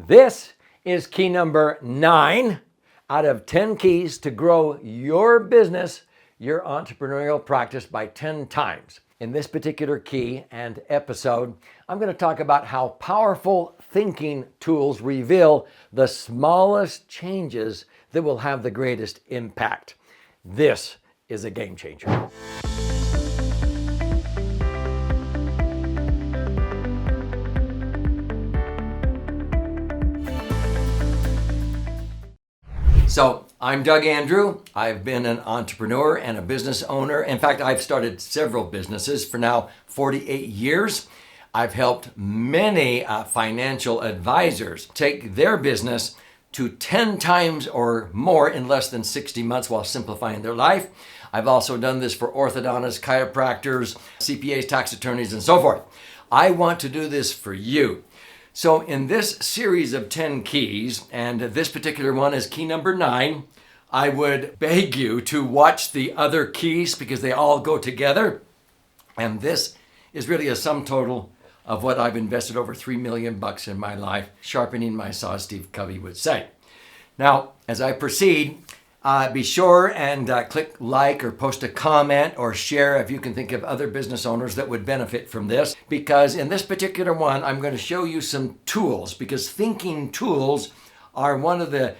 This is key number 9 out of 10 keys to grow your business, your entrepreneurial practice by 10 times. In this particular key and episode, I'm going to talk about how powerful thinking tools reveal the smallest changes that will have the greatest impact. This is a game changer. So I'm Doug Andrew. I've been an entrepreneur and a business owner. In fact, I've started several businesses for now 48 years. I've helped many financial advisors take their business to 10 times or more in less than 60 months while simplifying their life. I've also done this for orthodontists, chiropractors, CPAs, tax attorneys, and so forth. I want to do this for you. So in this series of 10 keys, and this particular one is key number 9, I would beg you to watch the other keys because they all go together. And this is really a sum total of what I've invested over $3 million in my life, sharpening my saw, Steve Covey would say. Now, as I proceed, be sure and click like or post a comment or share if you can think of other business owners that would benefit from this. Because in this particular one, I'm going to show you some tools because thinking tools are one of the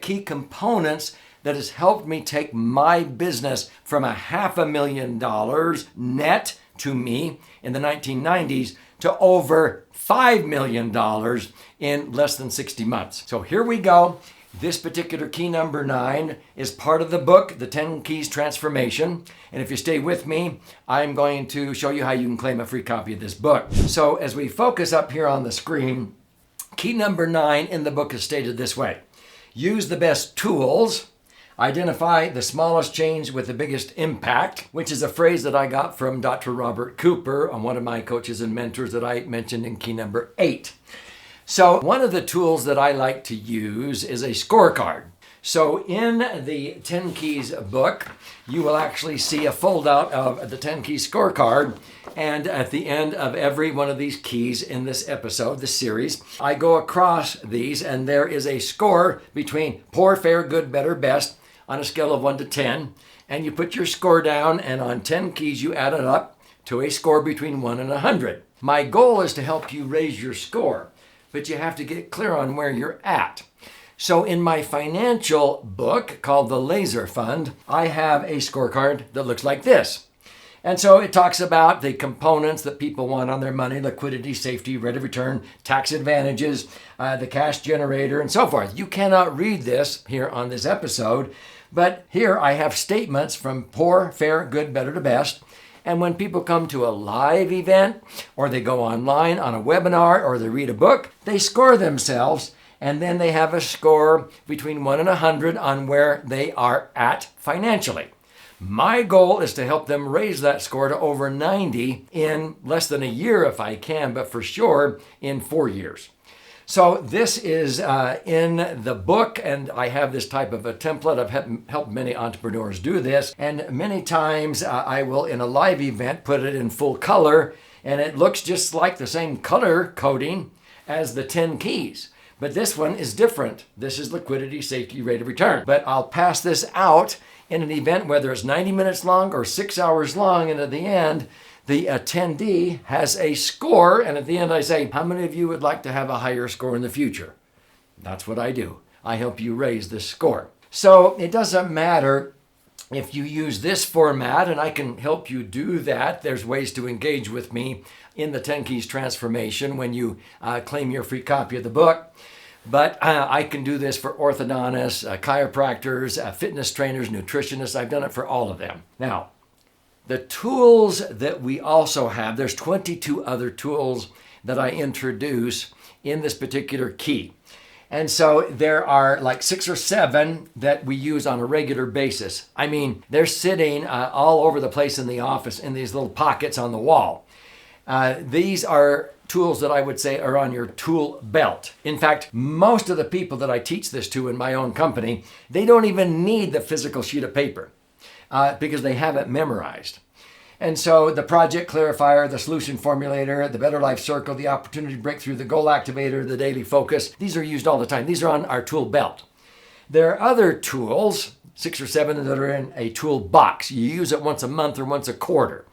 key components that has helped me take my business from $500,000 net to me in the 1990s to over $5 million in less than 60 months. So here we go. This particular key number 9 is part of the book, The 10 Keys Transformation. And if you stay with me, I'm going to show you how you can claim a free copy of this book. So as we focus up here on the screen, key number 9 in the book is stated this way. Use the best tools. Identify the smallest change with the biggest impact, which is a phrase that I got from Dr. Robert Cooper, one of my coaches and mentors that I mentioned in key number 8. So one of the tools that I like to use is a scorecard. So in the 10 Keys book, you will actually see a fold-out of the 10 Keys scorecard. And at the end of every one of these keys in this episode, this series, I go across these and there is a score between poor, fair, good, better, best on a scale of 1 to 10. And you put your score down and on 10 keys you add it up to a score between 1 and 100. My goal is to help you raise your score, but you have to get clear on where you're at. So in my financial book called The Laser Fund, I have a scorecard that looks like this. And so it talks about the components that people want on their money: liquidity, safety, rate of return, tax advantages, the cash generator, and so forth. You cannot read this here on this episode, but here I have statements from poor, fair, good, better to best. And when people come to a live event, or they go online on a webinar, or they read a book, they score themselves, and then they have a score between 1 and 100 on where they are at financially. My goal is to help them raise that score to over 90 in less than a year if I can, but for sure in 4 years. So this is in the book, and I have this type of a template. I've helped many entrepreneurs do this, and many times I will, in a live event, put it in full color, and it looks just like the same color coding as the 10 keys. But this one is different. This is liquidity, safety, rate of return. But I'll pass this out in an event, whether it's 90 minutes long or 6 hours long, and at the end, the attendee has a score, and at the end I say, how many of you would like to have a higher score in the future? That's what I do. I help you raise the score. So it doesn't matter if you use this format, and I can help you do that. There's ways to engage with me in the 10 Keys Transformation when you claim your free copy of the book. But I can do this for orthodontists, chiropractors, fitness trainers, nutritionists. I've done it for all of them. Now, the tools that we also have, there's 22 other tools that I introduce in this particular key. And so there are like 6 or 7 that we use on a regular basis. I mean, they're sitting all over the place in the office in these little pockets on the wall. These are tools that I would say are on your tool belt. In fact, most of the people that I teach this to in my own company, they don't even need the physical sheet of paper because they have it memorized. And so the project clarifier, the solution formulator, the better life circle, the opportunity breakthrough, the goal activator, the daily focus, these are used all the time. These are on our tool belt. There are other tools, 6 or 7, that are in a tool box. You use it once a month or once a quarter.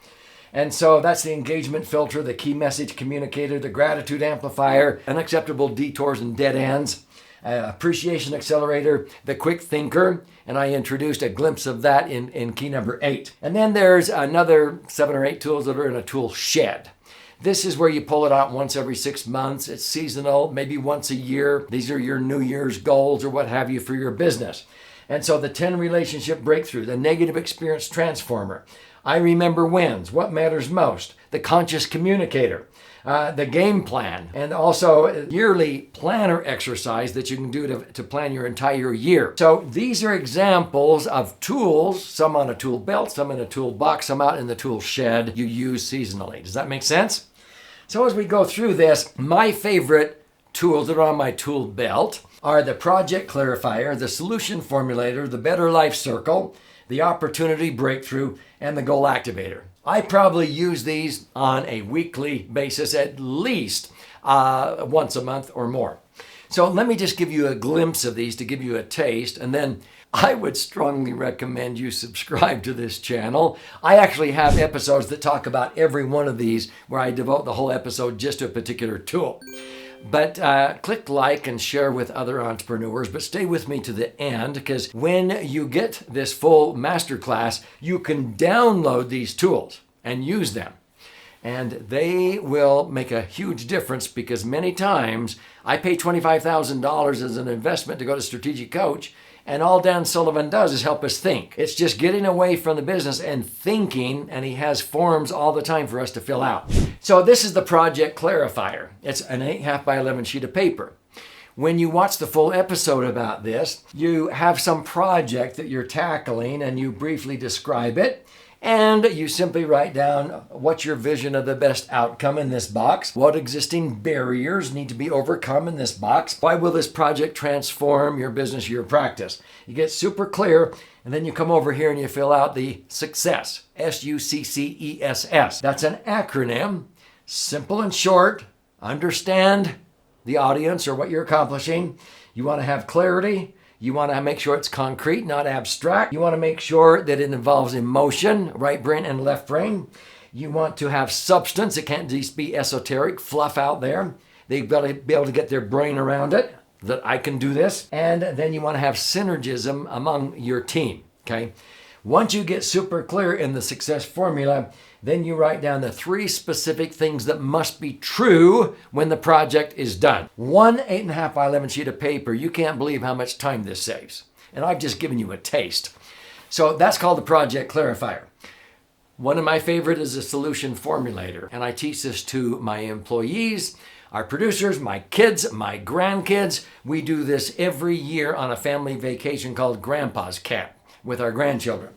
And so that's the engagement filter, the key message communicator, the gratitude amplifier, unacceptable detours and dead ends, appreciation accelerator, the quick thinker, and I introduced a glimpse of that in key number 8. And then there's another 7 or 8 tools that are in a tool shed. This is where you pull it out once every 6 months. It's seasonal, maybe once a year. These are your New Year's goals or what have you for your business. And so the 10 relationship breakthrough, the negative experience transformer, I remember wins, what matters most, the conscious communicator, the game plan, and also a yearly planner exercise that you can do to plan your entire year. So these are examples of tools, some on a tool belt, some in a toolbox, some out in the tool shed you use seasonally. Does that make sense? So as we go through this, my favorite tools that are on my tool belt are the project clarifier, the solution formulator, the better life circle, the opportunity breakthrough, and the goal activator. I probably use these on a weekly basis, at least once a month or more. So let me just give you a glimpse of these to give you a taste, and then I would strongly recommend you subscribe to this channel. I actually have episodes that talk about every one of these where I devote the whole episode just to a particular tool. But click like and share with other entrepreneurs, but stay with me to the end, because when you get this full masterclass, you can download these tools and use them. And they will make a huge difference, because many times I pay $25,000 as an investment to go to Strategic Coach, and all Dan Sullivan does is help us think. It's just getting away from the business and thinking, and he has forms all the time for us to fill out. So this is the project clarifier. It's an 8.5 by 11 sheet of paper. When you watch the full episode about this, you have some project that you're tackling and you briefly describe it. And you simply write down what's your vision of the best outcome in this box, what existing barriers need to be overcome in this box, why will this project transform your business, your practice. You get super clear, and then you come over here and you fill out the success, SUCCESS. That's an acronym, simple and short. Understand the audience or what you're accomplishing. You want to have clarity. You want to make sure it's concrete, not abstract. You want to make sure that it involves emotion, right brain and left brain. You want to have substance. It can't just be esoteric fluff out there. They've got to be able to get their brain around it, that I can do this. And then you want to have synergism among your team, okay? Once you get super clear in the success formula, then you write down the 3 specific things that must be true when the project is done. One 8.5 by 11 sheet of paper, you can't believe how much time this saves. And I've just given you a taste. So that's called the project clarifier. One of my favorite is the solution formulator. And I teach this to my employees, our producers, my kids, my grandkids. We do this every year on a family vacation called Grandpa's Camp with our grandchildren.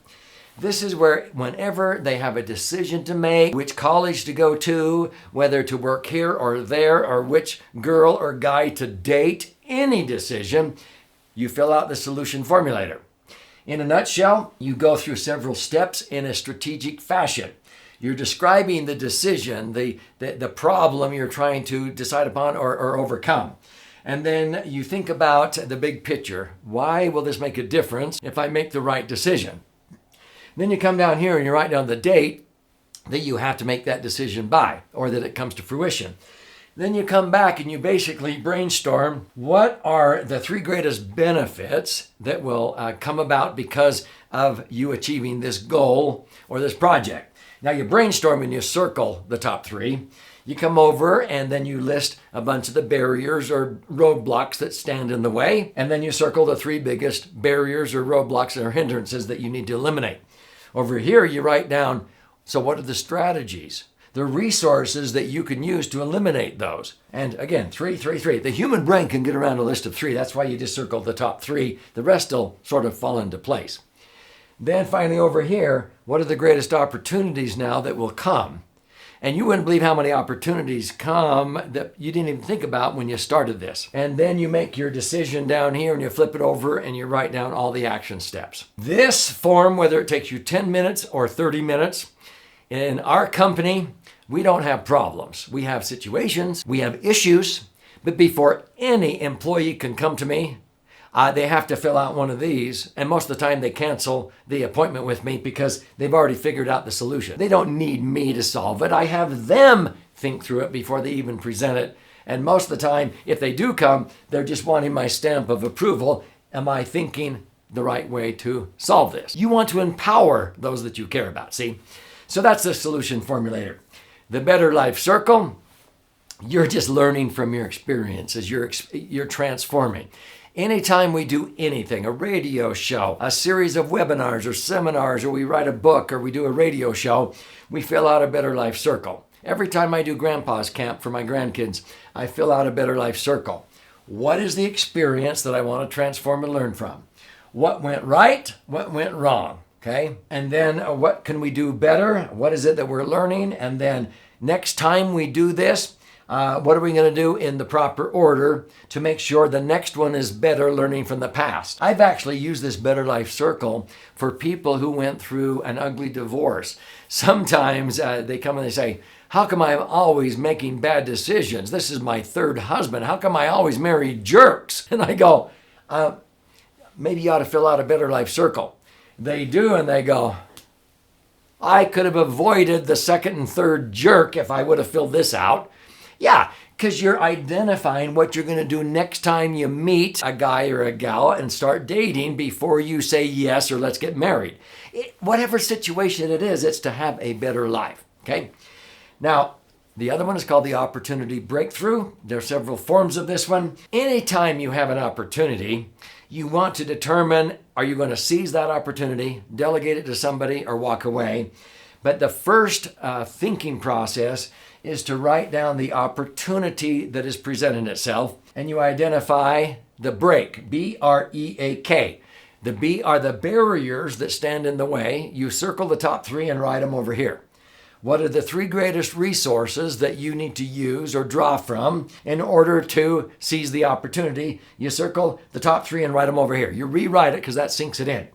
This is where whenever they have a decision to make, which college to go to, whether to work here or there, or which girl or guy to date, any decision, you fill out the solution formulator. In a nutshell, you go through several steps in a strategic fashion. You're describing the decision, the problem you're trying to decide upon or overcome. And then you think about the big picture. Why will this make a difference if I make the right decision? Then you come down here and you write down the date that you have to make that decision by, or that it comes to fruition. Then you come back and you basically brainstorm what are the 3 greatest benefits that will come about because of you achieving this goal or this project. Now you brainstorm and you circle the top 3. You come over and then you list a bunch of the barriers or roadblocks that stand in the way. And then you circle the 3 biggest barriers or roadblocks or hindrances that you need to eliminate. Over here, you write down, so what are the strategies, the resources that you can use to eliminate those? And again, 3, 3, 3. The human brain can get around a list of 3. That's why you just circle the top 3. The rest will sort of fall into place. Then finally over here, what are the greatest opportunities now that will come? And you wouldn't believe how many opportunities come that you didn't even think about when you started this. And then you make your decision down here and you flip it over and you write down all the action steps. This form, whether it takes you 10 minutes or 30 minutes, In our company, we don't have problems. We have situations, we have issues, but before any employee can come to me, they have to fill out one of these, and most of the time they cancel the appointment with me because they've already figured out the solution. They don't need me to solve it. I have them think through it before they even present it. And most of the time, if they do come, they're just wanting my stamp of approval. Am I thinking the right way to solve this? You want to empower those that you care about, see? So that's the solution formulator. The Better Life Circle, you're just learning from your experiences. You're transforming. Anytime we do anything, a radio show, a series of webinars or seminars, or we write a book or we do a radio show, we fill out a Better Life Circle. Every time I do Grandpa's Camp for my grandkids, I fill out a Better Life Circle. What is the experience that I want to transform and learn from? What went right? What went wrong? Okay? And then what can we do better? What is it that we're learning? And then next time we do this, what are we going to do in the proper order to make sure the next one is better, learning from the past? I've actually used this Better Life Circle for people who went through an ugly divorce. Sometimes they come and they say, how come I'm always making bad decisions? This is my third husband. How come I always marry jerks? And I go, maybe you ought to fill out a Better Life Circle. They do, and they go, I could have avoided the second and third jerk if I would have filled this out. Yeah, because you're identifying what you're going to do next time you meet a guy or a gal and start dating before you say yes or let's get married. Whatever situation it is, it's to have a better life, okay? Now, the other one is called the opportunity breakthrough. There are several forms of this one. Anytime you have an opportunity, you want to determine, are you going to seize that opportunity, delegate it to somebody, or walk away? But the first thinking process is to write down the opportunity that is presenting itself, and you identify the break, B-R-E-A-K. The B are the barriers that stand in the way. You circle the top three and write them over here. What are the three greatest resources that you need to use or draw from in order to seize the opportunity? You circle the top three and write them over here. You rewrite it because that sinks it in.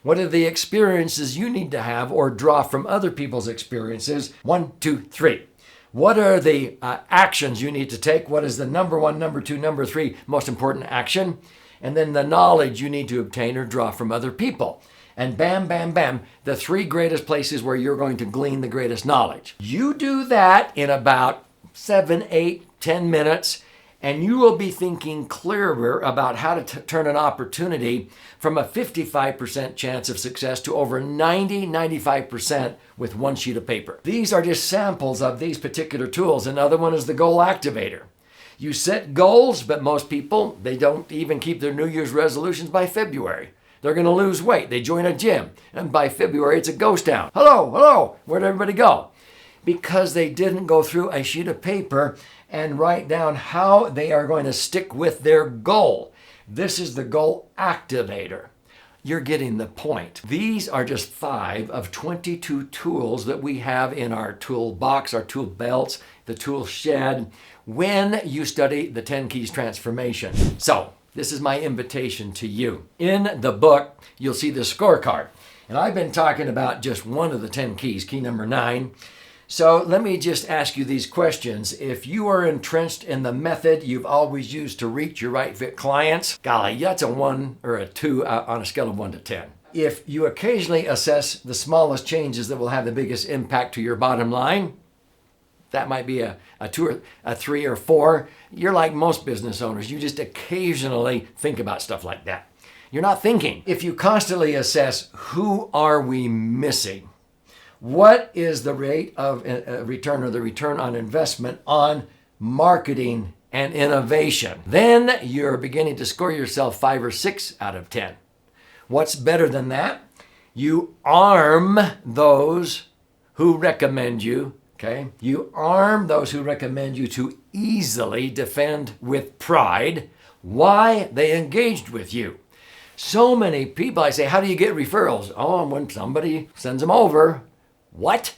What are the experiences you need to have or draw from other people's experiences? 1, 2, 3. What are the actions you need to take? What is the number 1, number 2, number 3 most important action? And then the knowledge you need to obtain or draw from other people. And bam, bam, bam, the three greatest places where you're going to glean the greatest knowledge. You do that in about 7, 8, 10 minutes, and you will be thinking clearer about how to turn an opportunity from a 55% chance of success to over 90, 95% with one sheet of paper. These are just samples of these particular tools. Another one is the Goal Activator. You set goals, but most people, they don't even keep their New Year's resolutions by February. They're going to lose weight. They join a gym, and by February, it's a ghost town. Hello, where'd everybody go? Because they didn't go through a sheet of paper and write down how they are going to stick with their goal. This is the Goal Activator. You're getting the point. These are just 5 of 22 tools that we have in our toolbox, our tool belts, the tool shed, when you study the 10 Keys Transformation. So, this is my invitation to you. In the book, you'll see the scorecard. And I've been talking about just one of the 10 keys, key number 9. So let me just ask you these questions. If you are entrenched in the method you've always used to reach your right fit clients, golly, that's a 1 or a 2 on a scale of 1 to 10. If you occasionally assess the smallest changes that will have the biggest impact to your bottom line, that might be a 2 or a 3 or 4. You're like most business owners. You just occasionally think about stuff like that. You're not thinking. If you constantly assess, who are we missing? What is the rate of return or the return on investment on marketing and innovation? Then you're beginning to score yourself 5 or 6 out of 10. What's better than that? You arm those who recommend you. Okay? You arm those who recommend you to easily defend with pride why they engaged with you. So many people, I say, how do you get referrals? Oh, when somebody sends them over. What?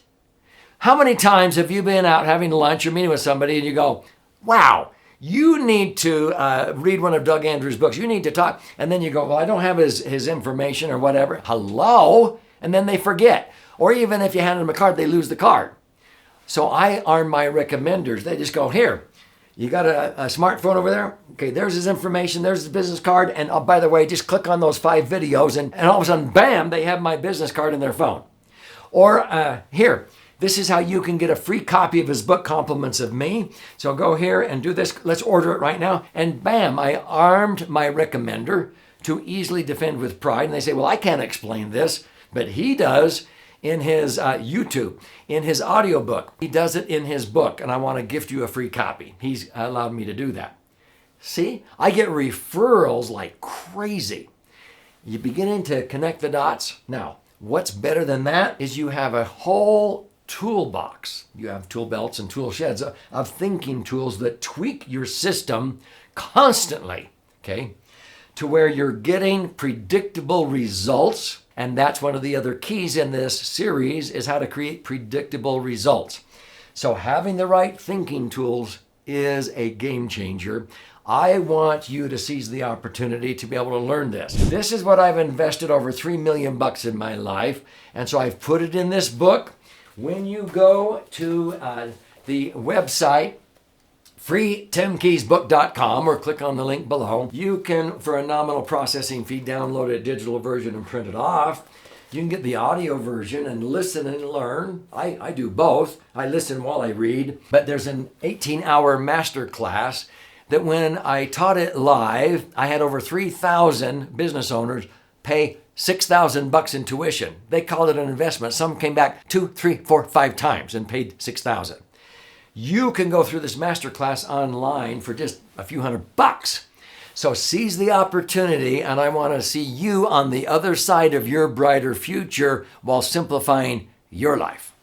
How many times have you been out having lunch or meeting with somebody and you go, wow, you need to read one of Doug Andrews' books. You need to talk. And then you go, well, I don't have his information or whatever. Hello? and then they forget. Or even if you hand them a card, they lose the card. So I arm my recommenders. They just go, here, you got a smartphone over there? Okay, there's his information, there's his business card, and oh, by the way, just click on those 5 videos, and all of a sudden, bam, they have my business card in their phone. Or here, this is how you can get a free copy of his book, Compliments of Me. So go here and do this. Let's order it right now. And bam, I armed my recommender to easily defend with pride. And they say, well, I can't explain this, but he does in his YouTube, in his audiobook. He does it in his book, and I want to gift you a free copy. He's allowed me to do that. See, I get referrals like crazy. You're beginning to connect the dots. Now, what's better than that is you have a whole toolbox. You have tool belts and tool sheds of thinking tools that tweak your system constantly, okay, to where you're getting predictable results. And that's one of the other keys in this series is how to create predictable results. So having the right thinking tools is a game changer. I want you to seize the opportunity to be able to learn this. This is what I've invested over $3 million in my life. And so I've put it in this book. When you go to the website, freetimkeysbook.com, or click on the link below, you can, for a nominal processing fee, download a digital version and print it off. You can get the audio version and listen and learn. I do both. I listen while I read. But there's an 18-hour master class that when I taught it live, I had over 3,000 business owners pay $6,000 in tuition. They called it an investment. Some came back 2, 3, 4, 5 times and paid $6,000. You can go through this masterclass online for just a few $100. So seize the opportunity, and I want to see you on the other side of your brighter future while simplifying your life.